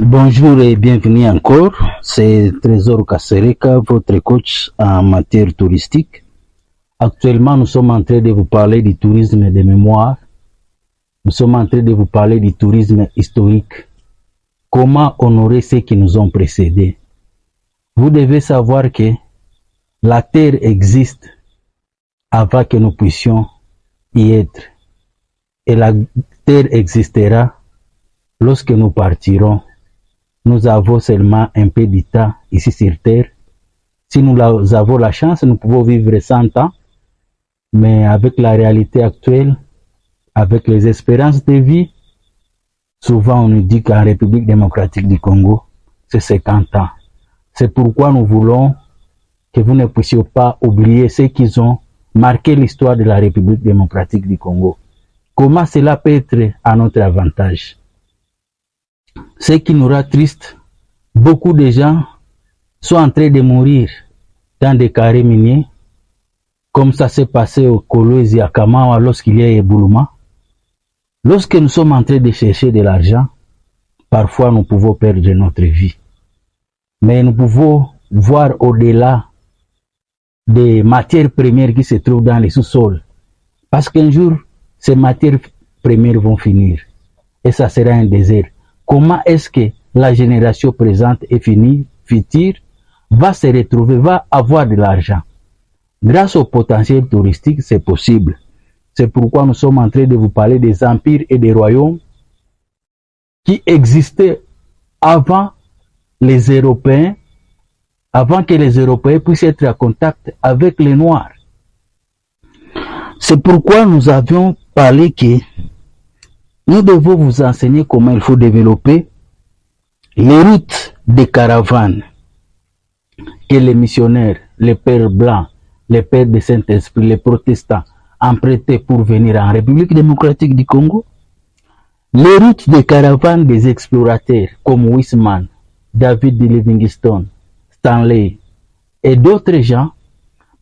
Bonjour et bienvenue encore. C'est Trésor Kasereka, votre coach en matière touristique. Actuellement, nous sommes en train de vous parler du tourisme de mémoire. Nous sommes en train de vous parler du tourisme historique. Comment honorer ceux qui nous ont précédés. Vous devez savoir que la terre existe avant que nous puissions y être. Et la terre existera lorsque nous partirons. Nous avons seulement un peu de temps ici sur terre. Si nous avons la chance, nous pouvons vivre 100 ans. Mais avec la réalité actuelle, avec les espérances de vie, souvent on nous dit qu'en République démocratique du Congo, c'est 50 ans. C'est pourquoi nous voulons que vous ne puissiez pas oublier ceux qui ont marqué l'histoire de la République démocratique du Congo. Comment cela peut être à notre avantage? Ce qui nous rend triste, beaucoup de gens sont en train de mourir dans des carrés miniers, comme ça s'est passé au Kolwezi à Kamawa lorsqu'il y a éboulement. Lorsque nous sommes en train de chercher de l'argent, parfois nous pouvons perdre notre vie. Mais nous pouvons voir au-delà des matières premières qui se trouvent dans les sous-sols. Parce qu'un jour, ces matières premières vont finir. Et ça sera un désert. Comment est-ce que la génération présente et future va se retrouver, va avoir de l'argent? Grâce au potentiel touristique, c'est possible. C'est pourquoi nous sommes en train de vous parler des empires et des royaumes qui existaient avant les Européens, avant que les Européens puissent être en contact avec les Noirs. C'est pourquoi nous avions parlé que nous devons vous enseigner comment il faut développer les routes des caravanes que les missionnaires, les pères blancs, les pères de Saint-Esprit, les protestants empruntaient pour venir en République démocratique du Congo. Les routes des caravanes des explorateurs comme Wiseman, David de Livingstone, Stanley et d'autres gens,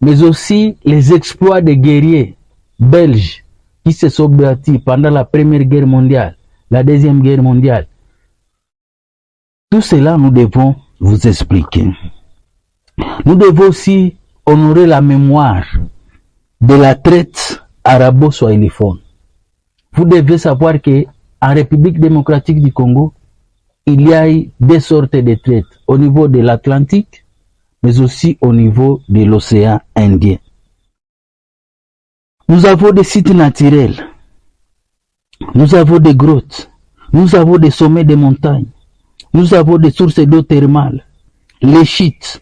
mais aussi les exploits des guerriers belges qui se sont battus pendant la Première Guerre mondiale, la Deuxième Guerre mondiale. Tout cela, nous devons vous expliquer. Nous devons aussi honorer la mémoire de la traite arabo-swahiliphone. Vous devez savoir que en République démocratique du Congo, il y a eu deux sortes de traites au niveau de l'Atlantique, mais aussi au niveau de l'océan Indien. Nous avons des sites naturels, nous avons des grottes, nous avons des sommets de montagnes, nous avons des sources d'eau thermale, les chutes.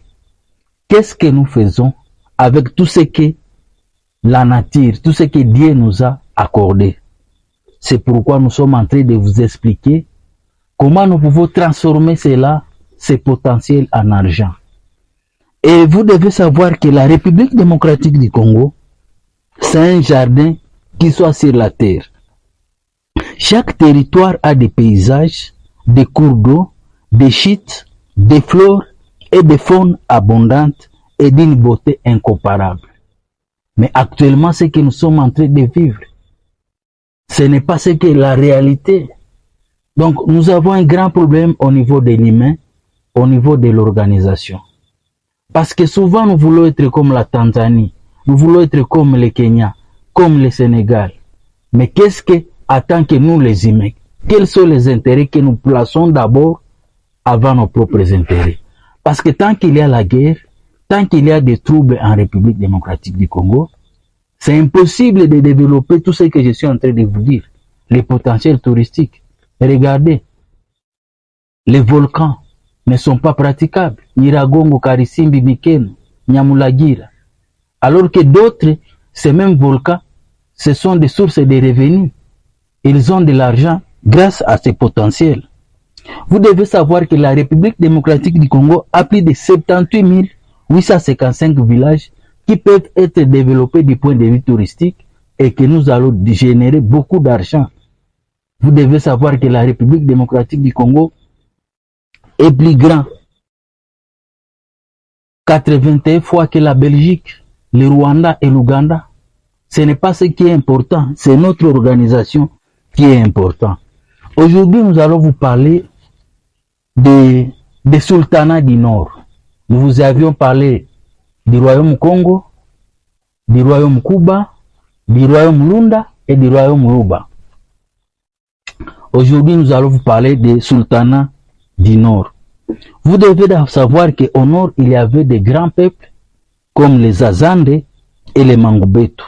Qu'est-ce que nous faisons avec tout ce que la nature, tout ce que Dieu nous a accordé? C'est pourquoi nous sommes en train de vous expliquer comment nous pouvons transformer cela, ces potentiels, en argent. Et vous devez savoir que la République démocratique du Congo, c'est un jardin qui soit sur la terre. Chaque territoire a des paysages, des cours d'eau, des chutes, des flores et des faunes abondantes et d'une beauté incomparable. Mais actuellement, ce que nous sommes en train de vivre, ce n'est pas ce qu'est la réalité. Donc, nous avons un grand problème au niveau de l'humain, au niveau de l'organisation. Parce que souvent, nous voulons être comme la Tanzanie, nous voulons être comme le Kenya, comme le Sénégal. Mais qu'est-ce que attend que nous les humains? Quels sont les intérêts que nous plaçons d'abord avant nos propres intérêts? Parce que tant qu'il y a la guerre, tant qu'il y a des troubles en République démocratique du Congo, c'est impossible de développer tout ce que je suis en train de vous dire. Les potentiels touristiques. Regardez, les volcans ne sont pas praticables. Nyiragongo, Karisimbi, Mikeno, Nyamulagira. Alors que d'autres, ces mêmes volcans, ce sont des sources de revenus. Ils ont de l'argent grâce à ces potentiels. Vous devez savoir que la République démocratique du Congo a plus de 78 855 villages qui peuvent être développés du point de vue touristique et que nous allons générer beaucoup d'argent. Vous devez savoir que la République démocratique du Congo est plus grand 81 fois que la Belgique, le Rwanda et l'Ouganda. Ce n'est pas ce qui est important, c'est notre organisation qui est important. Aujourd'hui, nous allons vous parler des sultanats du Nord. Nous vous avions parlé du royaume Congo, du royaume Kuba, du royaume Lunda et du royaume Luba. Aujourd'hui, nous allons vous parler des sultanats du Nord. Vous devez savoir qu'au Nord, il y avait des grands peuples comme les Azande et les Mangubetu.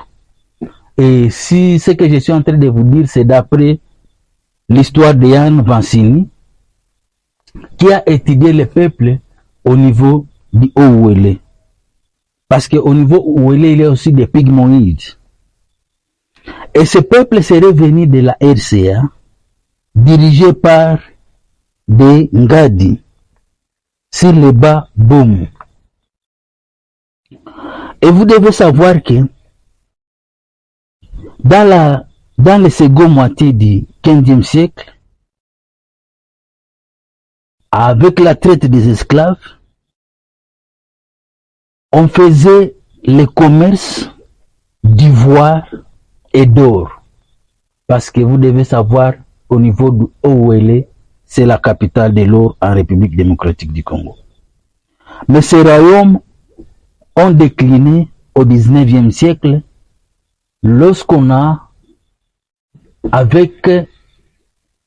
Et si ce que je suis en train de vous dire, c'est d'après l'histoire de Yann Vancini, qui a étudié les peuples au niveau du Haut-Ouélé. Parce qu'au niveau Ouélé, il y a aussi des pygmoïdes. Et ce peuple serait venu de la RCA, dirigé par des Ngadi, sur le bas Boum. Et vous devez savoir que dans le second moitié du 15e siècle, avec la traite des esclaves, on faisait le commerce d'ivoire et d'or. Parce que vous devez savoir, au niveau du Haut-Ouélé, c'est la capitale de l'or en République démocratique du Congo. Mais ces royaumes ont décliné au 19e siècle lorsqu'on a, avec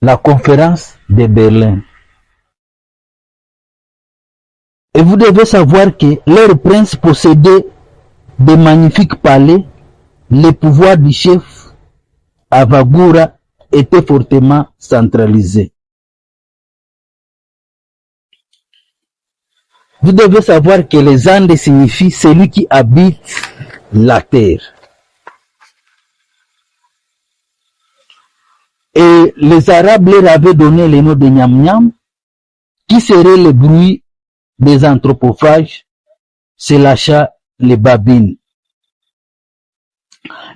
la conférence de Berlin. Et vous devez savoir que leurs princes possédaient de magnifiques palais, le pouvoir du chef Avagura était fortement centralisé. Vous devez savoir que les Andes signifient celui qui habite la terre. Et les Arabes leur avaient donné le nom de Nyam Nyam, qui serait le bruit des anthropophages, c'est l'achat les babines.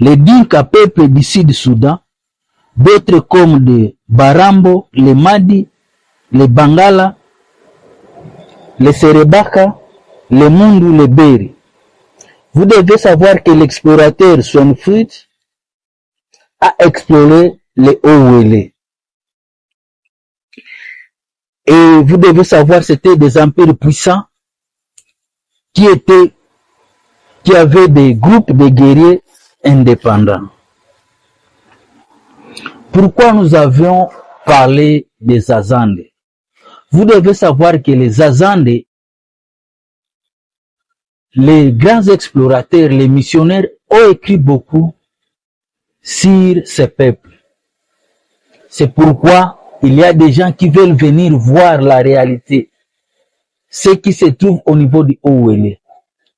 Les Dinka, peuple du Sud-Soudan, d'autres comme les Barambo, les Madi, les Bangala, les Serebaka, les Mundu, les Beri. Vous devez savoir que l'explorateur Swanfrid a exploré les Haut-Ouélé. Et vous devez savoir que c'était des empires puissants qui avaient des groupes de guerriers indépendants. Pourquoi nous avions parlé des Azande? Vous devez savoir que les Azande, les grands explorateurs, les missionnaires ont écrit beaucoup sur ces peuples. C'est pourquoi il y a des gens qui veulent venir voir la réalité, ce qui se trouve au niveau du Haut-Ouélé,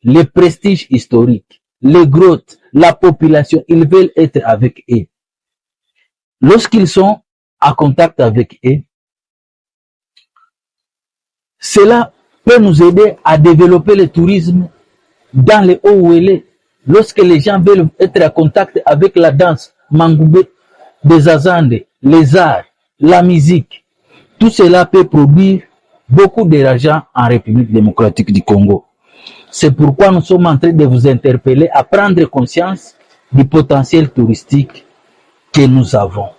les prestiges historiques, les grottes, la population, ils veulent être avec eux. Lorsqu'ils sont en contact avec eux, cela peut nous aider à développer le tourisme dans le Haut-Ouélé. Lorsque les gens veulent être en contact avec la danse Mangoubé des Azande, les arts, la musique, tout cela peut produire beaucoup d'argent en République démocratique du Congo. C'est pourquoi nous sommes en train de vous interpeller à prendre conscience du potentiel touristique que nous avons.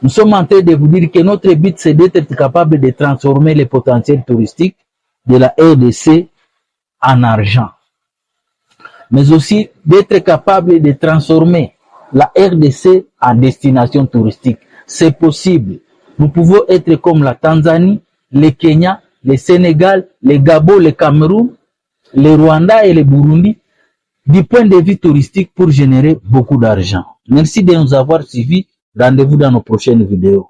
Nous sommes en train de vous dire que notre but, c'est d'être capable de transformer le potentiel touristique de la RDC en argent. Mais aussi d'être capable de transformer la RDC en destination touristique. C'est possible. Nous pouvons être comme la Tanzanie, le Kenya, le Sénégal, le Gabon, le Cameroun, le Rwanda et le Burundi, du point de vue touristique pour générer beaucoup d'argent. Merci de nous avoir suivis. Rendez-vous dans nos prochaines vidéos.